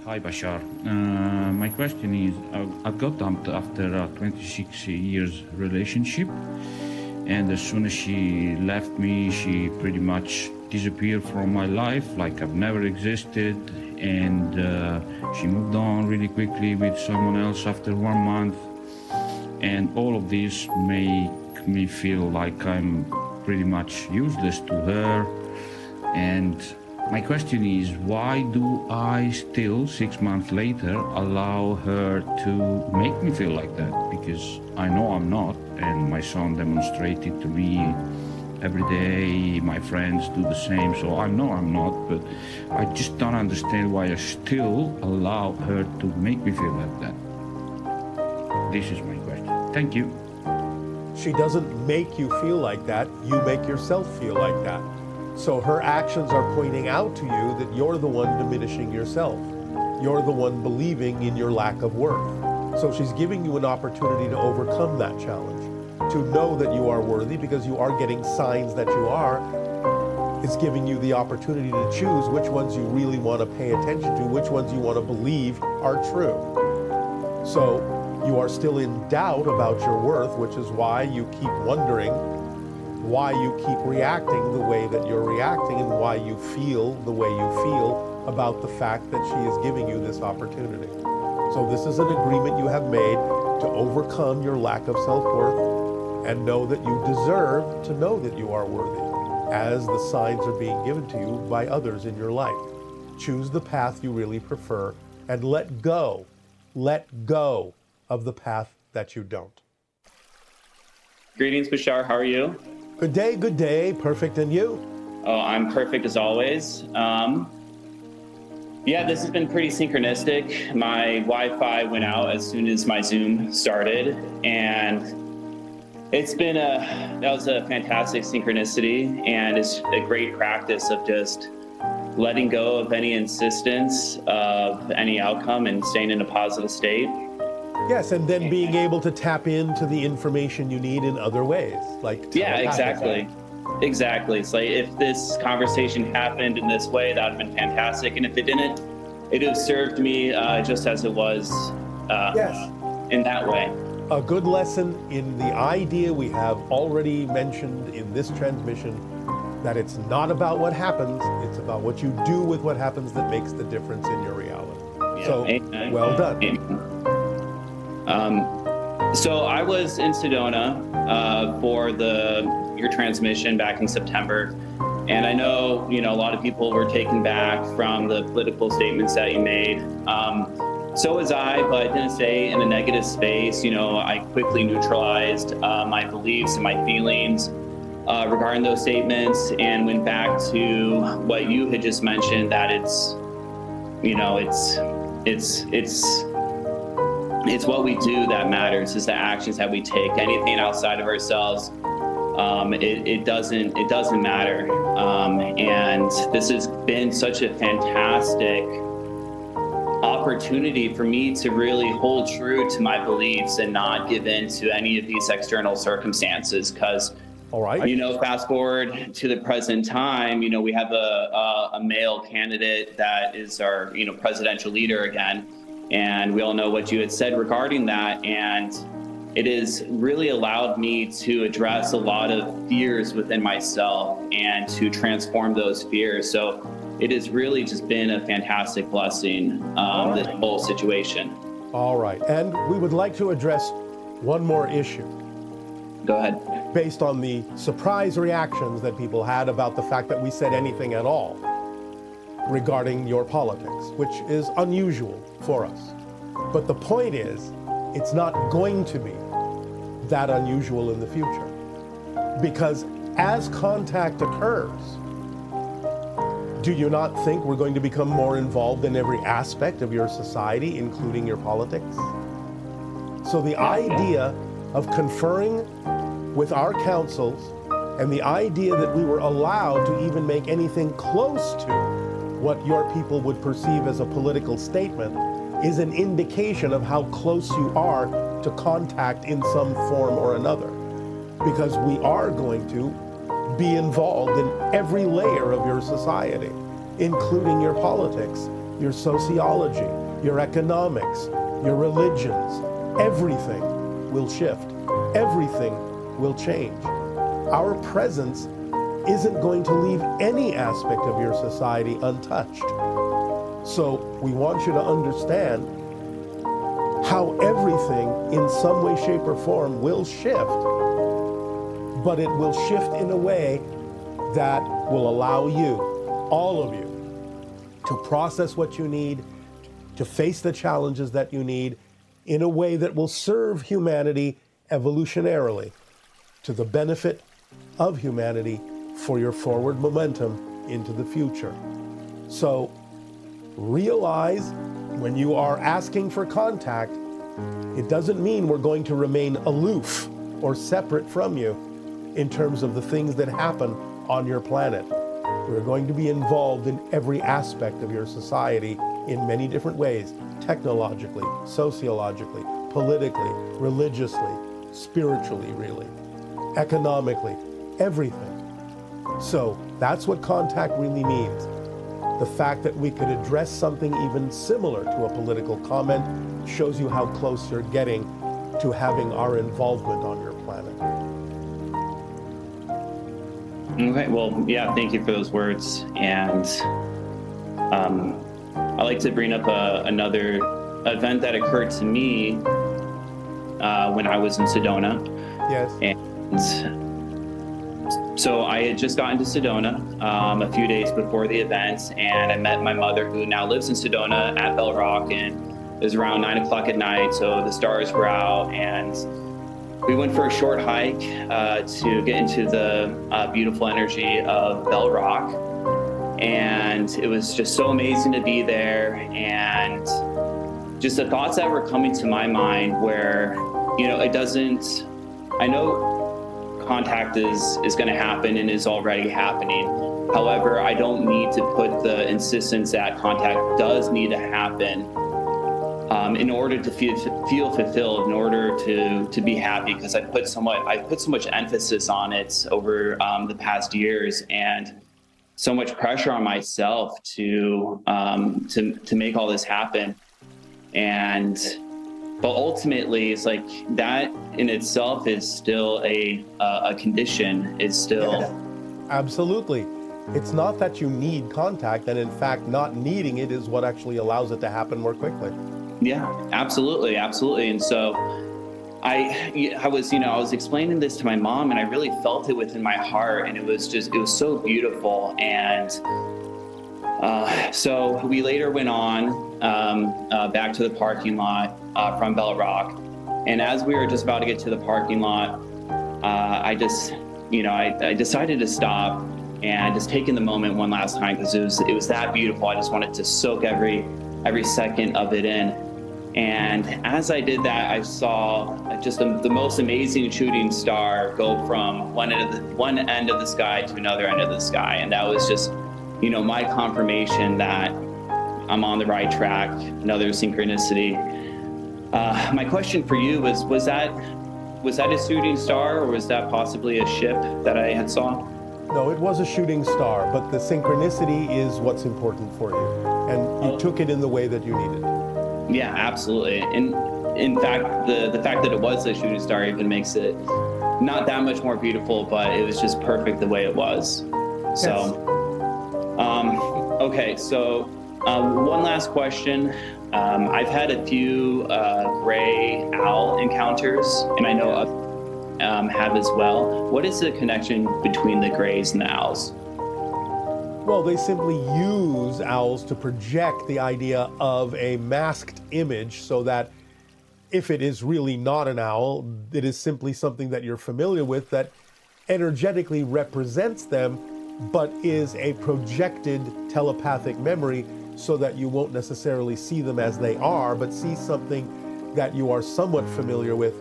Hi, Bashar. My question is, I got dumped after a 26 years relationship, and as soon as she left me, she pretty much disappeared from my life, like I've never existed, and she moved on really quickly with someone else after 1 month, and all of this make me feel like I'm pretty much useless to her. And my question is, why do I still, 6 months later, allow her to make me feel like that? Because I know I'm not, and my son demonstrated to me every day, my friends do the same, so I know I'm not, but I just don't understand why I still allow her to make me feel like that. This is my question. Thank you. She doesn't make you feel like that, you make yourself feel like that. So her actions are pointing out to you that you're the one diminishing yourself. You're the one believing in your lack of worth. So she's giving you an opportunity to overcome that challenge, to know that you are worthy because you are getting signs that you are. It's giving you the opportunity to choose which ones you really want to pay attention to, which ones you want to believe are true. So you are still in doubt about your worth, which is why you keep wondering why you keep reacting the way that you're reacting and why you feel the way you feel about the fact that she is giving you this opportunity. So this is an agreement you have made to overcome your lack of self-worth and know that you deserve to know that you are worthy as the signs are being given to you by others in your life. Choose the path you really prefer and let go of the path that you don't. Greetings, Bashar. How are you? Good day. Perfect, and you? Oh, I'm perfect as always. Yeah, this has been pretty synchronistic. My Wi-Fi went out as soon as my Zoom started, and that was a fantastic synchronicity, and it's a great practice of just letting go of any insistence of any outcome and staying in a positive state. Yes, and then being able to tap into the information you need in other ways, like exactly. It's like if this conversation happened in this way, that would have been fantastic, and if it didn't, it would have served me just as it was in that way. A good lesson in the idea we have already mentioned in this transmission, that it's not about what happens, it's about what you do with what happens that makes the difference in your reality. Yeah, so, amen. Well done. Amen. So I was in Sedona for your transmission back in September, and I know a lot of people were taken back from the political statements that you made. So was I, but I didn't stay in a negative space. I quickly neutralized my beliefs and my feelings regarding those statements, and went back to what you had just mentioned, that it's what we do that matters. It's the actions that we take. Anything outside of ourselves, it doesn't matter. And this has been such a fantastic opportunity for me to really hold true to my beliefs and not give in to any of these external circumstances. Because, fast forward to the present time, we have a male candidate that is our, presidential leader again. And we all know what you had said regarding that. And it has really allowed me to address a lot of fears within myself and to transform those fears. So it has really just been a fantastic blessing, this whole situation. All right. And we would like to address one more issue. Go ahead. Based on the surprise reactions that people had about the fact that we said anything at all regarding your politics, which is unusual for us. But the point is, it's not going to be that unusual in the future. Because as contact occurs, do you not think we're going to become more involved in every aspect of your society, including your politics? So the idea of conferring with our councils and the idea that we were allowed to even make anything close to what your people would perceive as a political statement is an indication of how close you are to contact in some form or another. Because we are going to be involved in every layer of your society, including your politics, your sociology, your economics, your religions, everything will shift. Everything will change. Our presence isn't going to leave any aspect of your society untouched. So we want you to understand how everything in some way, shape, or form will shift, but it will shift in a way that will allow you, all of you, to process what you need, to face the challenges that you need in a way that will serve humanity evolutionarily to the benefit of humanity for your forward momentum into the future. So realize when you are asking for contact, it doesn't mean we're going to remain aloof or separate from you in terms of the things that happen on your planet. We're going to be involved in every aspect of your society in many different ways, technologically, sociologically, politically, religiously, spiritually, really, economically, everything. So that's what contact really means. The fact that we could address something even similar to a political comment shows you how close you're getting to having our involvement on your planet. Okay, well, yeah, thank you for those words. And I'd like to bring up another event that occurred to me when I was in Sedona. Yes. And so I had just gotten to Sedona a few days before the event, and I met my mother, who now lives in Sedona, at Bell Rock, and it was around 9 o'clock at night, so the stars were out, and we went for a short hike to get into the beautiful energy of Bell Rock, and it was just so amazing to be there, and just the thoughts that were coming to my mind where, you know, I know contact is going to happen and is already happening. However, I don't need to put the insistence that contact does need to happen in order to feel fulfilled, in order to be happy, because I put so much emphasis on it over the past years, and so much pressure on myself to make all this happen. But ultimately, it's like that in itself is still a condition. It's still... Yeah, absolutely. It's not that you need contact, and in fact, not needing it is what actually allows it to happen more quickly. Yeah, absolutely, absolutely. And so I was explaining this to my mom, and I really felt it within my heart, and it was so beautiful. And so we later went on back to the parking lot from Bell Rock. And as we were just about to get to the parking lot, I decided to stop and just take in the moment one last time, because it was that beautiful. I just wanted to soak every second of it in. And as I did that, I saw just the most amazing shooting star go from one end of the sky to another end of the sky. And that was just, my confirmation that I'm on the right track, another synchronicity. My question for you was that a shooting star, or was that possibly a ship that I had saw? No, it was a shooting star, but the synchronicity is what's important for you. And you took it in the way that you needed. Yeah, absolutely. And in fact, the fact that it was a shooting star even makes it not that much more beautiful, but it was just perfect the way it was. So, yes. Okay, so one last question. I've had a few gray owl encounters, and I know others have as well. What is the connection between the grays and the owls? Well, they simply use owls to project the idea of a masked image, so that if it is really not an owl, it is simply something that you're familiar with that energetically represents them, but is a projected telepathic memory, so that you won't necessarily see them as they are, but see something that you are somewhat familiar with,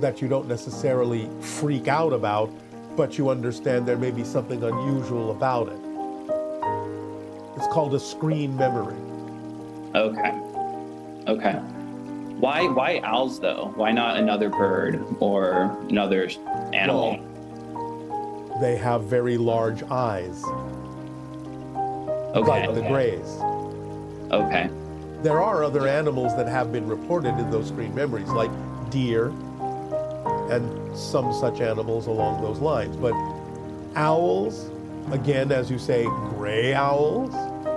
that you don't necessarily freak out about, but you understand there may be something unusual about it. It's called a screen memory. Okay. Why owls though? Why not another bird or another animal? Well, they have very large eyes. Okay. Like the grays. Okay. There are other animals that have been reported in those screen memories, like deer and some such animals along those lines. But owls, again, as you say, gray owls,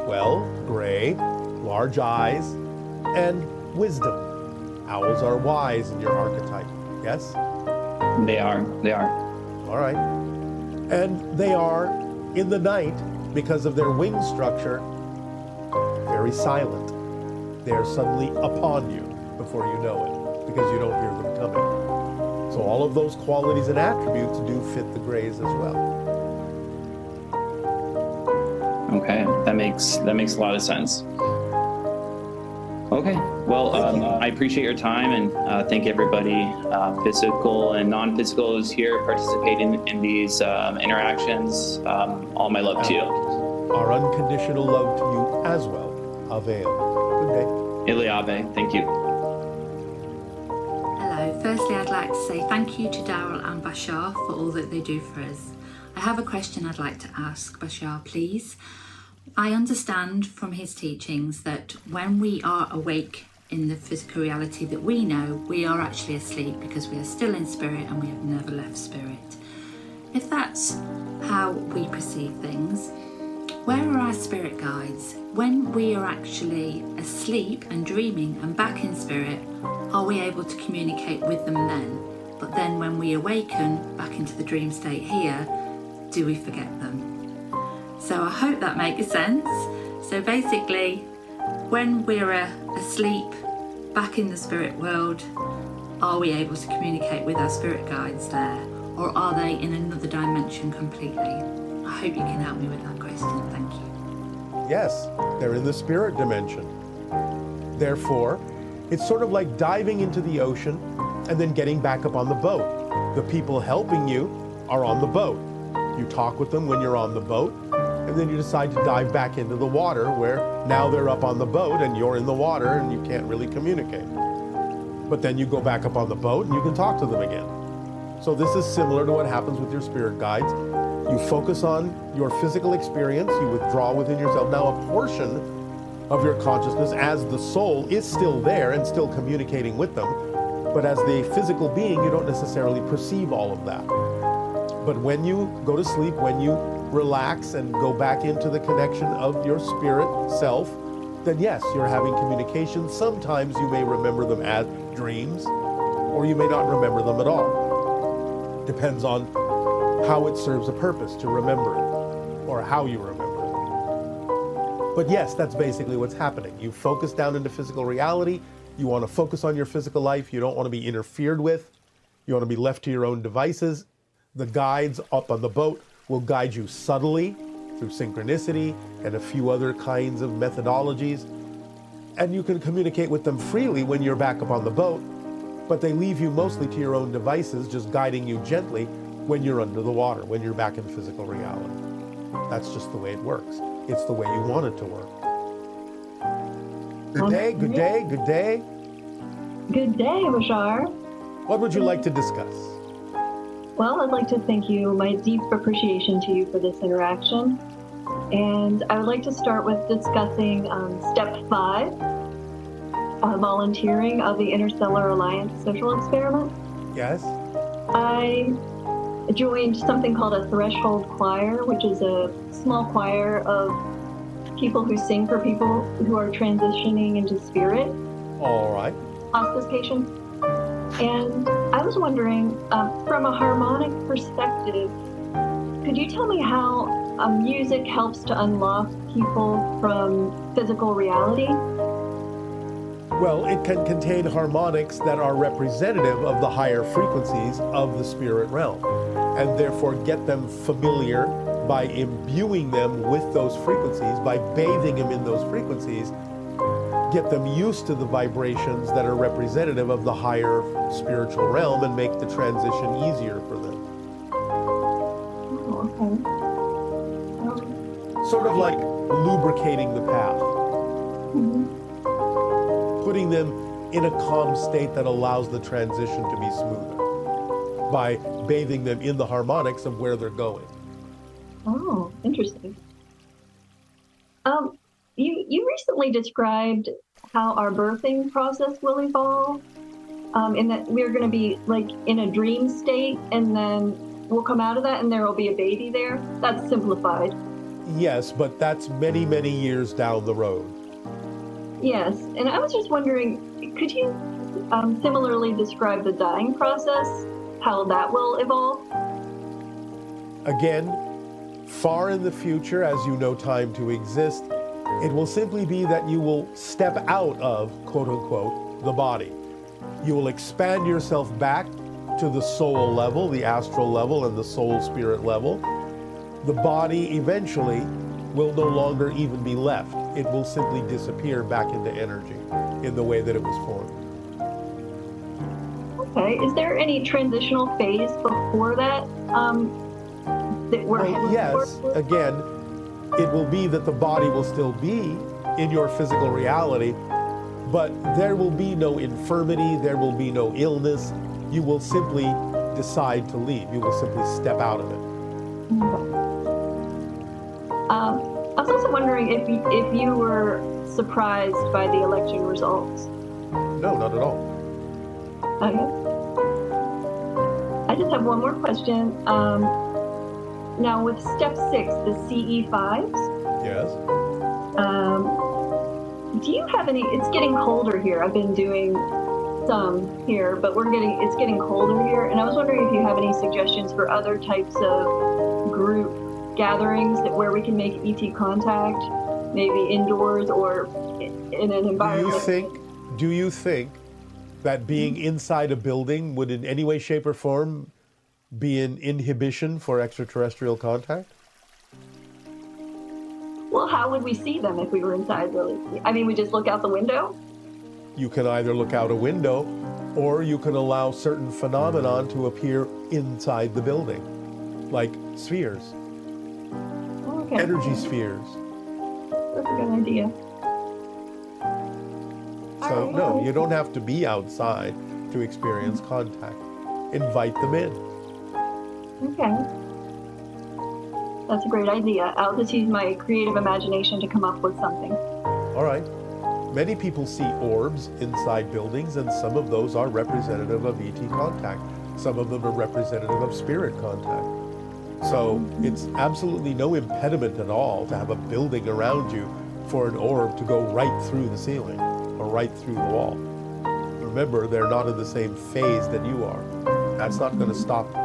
well, gray, large eyes, and wisdom. Owls are wise in your archetype, yes? They are. All right. And they are, in the night, because of their wing structure, very silent. They're suddenly upon you before you know it, because you don't hear them coming. So all of those qualities and attributes do fit the grays as well. Okay, that makes a lot of sense. Okay, well, I appreciate your time, and thank everybody, physical and non-physical, who's here participating in these interactions. All my love to you. Our unconditional love to you as well. Avail. Good day. Iliabe, thank you. Hello. Firstly, I'd like to say thank you to Daryl and Bashar for all that they do for us. I have a question I'd like to ask Bashar, please. I understand from his teachings that when we are awake in the physical reality that we know, we are actually asleep because we are still in spirit and we have never left spirit. If that's how we perceive things, where are our spirit guides? When we are actually asleep and dreaming and back in spirit, are we able to communicate with them then? But then when we awaken back into the dream state here, do we forget them? So I hope that makes sense. So basically, when we're asleep back in the spirit world, are we able to communicate with our spirit guides there? Or are they in another dimension completely? I hope you can help me with that question. Thank you. Yes, they're in the spirit dimension. Therefore, it's sort of like diving into the ocean and then getting back up on the boat. The people helping you are on the boat. You talk with them when you're on the boat, and then you decide to dive back into the water where now they're up on the boat and you're in the water and you can't really communicate. But then you go back up on the boat and you can talk to them again. So this is similar to what happens with your spirit guides. You focus on your physical experience, you withdraw within yourself. Now a portion of your consciousness as the soul is still there and still communicating with them, but as the physical being, you don't necessarily perceive all of that. But when you go to sleep, when you relax and go back into the connection of your spirit self, then yes, you're having communication. Sometimes you may remember them as dreams, or you may not remember them at all. Depends on how it serves a purpose to remember it, or how you remember it. But yes, that's basically what's happening. You focus down into physical reality. You want to focus on your physical life. You don't want to be interfered with. You want to be left to your own devices. The guides up on the boat will guide you subtly through synchronicity and a few other kinds of methodologies. And you can communicate with them freely when you're back up on the boat, but they leave you mostly to your own devices, just guiding you gently when you're under the water, when you're back in physical reality. That's just the way it works. It's the way you want it to work. Good day, good day, good day. Good day, Bashar. What would you like to discuss? Well, I'd like to thank you, my deep appreciation to you for this interaction. And I would like to start with discussing step 5, volunteering of the Interstellar Alliance social experiment. Yes? I joined something called a threshold choir, which is a small choir of people who sing for people who are transitioning into spirit. All right. Hospice patients. And I was wondering, from a harmonic perspective, could you tell me how music helps to unlock people from physical reality? Well, it can contain harmonics that are representative of the higher frequencies of the spirit realm, and therefore get them familiar by imbuing them with those frequencies, by bathing them in those frequencies, get them used to the vibrations that are representative of the higher spiritual realm and make the transition easier for them. Oh, okay. Sort of like lubricating the path. Mm-hmm. Putting them in a calm state that allows the transition to be smoother by bathing them in the harmonics of where they're going. Oh, interesting. you recently described how our birthing process will evolve, in that we're going to be like in a dream state, and then we'll come out of that, and there will be a baby there. That's simplified. Yes, but that's many, many years down the road. Yes, and I was just wondering, could you similarly describe the dying process, how that will evolve? Again, far in the future, as you know time to exist, it will simply be that you will step out of, quote unquote, the body. You will expand yourself back to the soul level, the astral level, and the soul spirit level. The body eventually will no longer even be left. It will simply disappear back into energy in the way that it was formed. Okay, is there any transitional phase before that that we're heading yes, towards? again, it will be that the body will still be in your physical reality, but there will be no infirmity, there will be no illness. You will simply decide to leave. You will simply step out of it. I was also wondering if you were surprised by the election results. No, not at all. Okay. I just have one more question. Now with step 6, the CE5s. Yes. Do you have any? It's getting colder here. I've been doing some here, but it's getting colder here, and I was wondering if you have any suggestions for other types of group gatherings where we can make ET contact, maybe indoors or in an environment. Do you think that being inside a building would in any way, shape, or form be an inhibition for extraterrestrial contact? Well, how would we see them if we were inside, really? I mean, we just look out the window? You can either look out a window, or you can allow certain phenomenon to appear inside the building, like spheres, Okay. energy spheres. That's a good idea. So no, you don't have to be outside to experience contact. Invite them in. Okay. That's a great idea. I'll just use my creative imagination to come up with something. All right. Many people see orbs inside buildings, and some of those are representative of ET contact. Some of them are representative of spirit contact. So it's absolutely no impediment at all to have a building around you for an orb to go right through the ceiling or right through the wall. Remember, they're not in the same phase that you are. That's not going to stop you.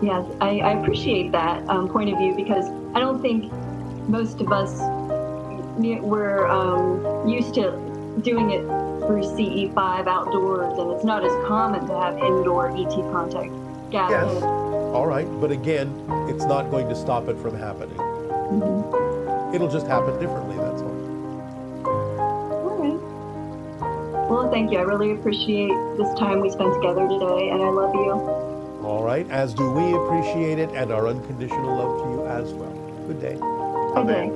Yes, I appreciate that point of view, because I don't think most of us we're used to doing it through CE5 outdoors, and it's not as common to have indoor ET contact gatherings. Yes. All right, but again, it's not going to stop it from happening. Mm-hmm. It'll just happen differently, that's all. All right. Well, thank you. I really appreciate this time we spent together today, and I love you. All right, as do we appreciate it, and our unconditional love to you as well. Good day. Good day.